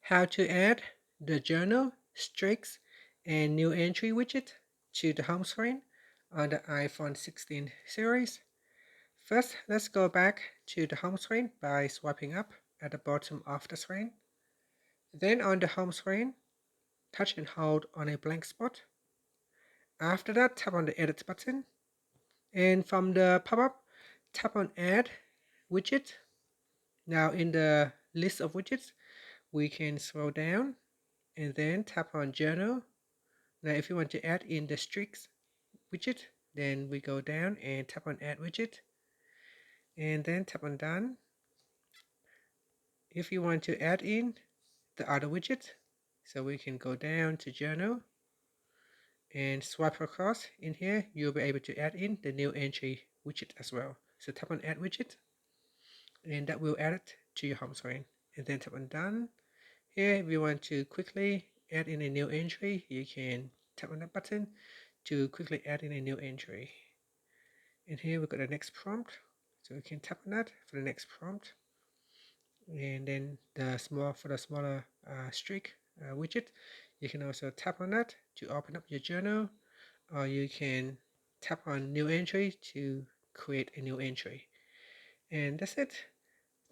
How to add the journal, streaks, and new entry widget to the home screen on the iPhone 16 series. First, let's go back to the home screen by swiping up at the bottom of the screen. Then on the home screen, touch and hold on a blank spot. After that, tap on the Edit button. And from the pop-up, tap on Add Widget. Now in the list of widgets, we can scroll down and then tap on Journal. Now if you want to add in the streaks widget, then we go down and tap on Add Widget. And then tap on Done. If you want to add in the other widget, so we can go down to Journal and swipe across. In here, you'll be able to add in the new entry widget as well. So tap on Add Widget, and that will add it to your home screen. And then tap on Done. Here, if you want to quickly add in a new entry, you can tap on that button to quickly add in a new entry. And here we've got the next prompt, so we can tap on that for the next prompt. And then for the smaller streak widget, you can also tap on that to open up your journal, or you can tap on new entry to create a new entry. And that's it.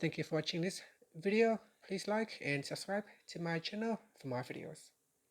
Thank you for watching this video. Please like and subscribe to my channel for more videos.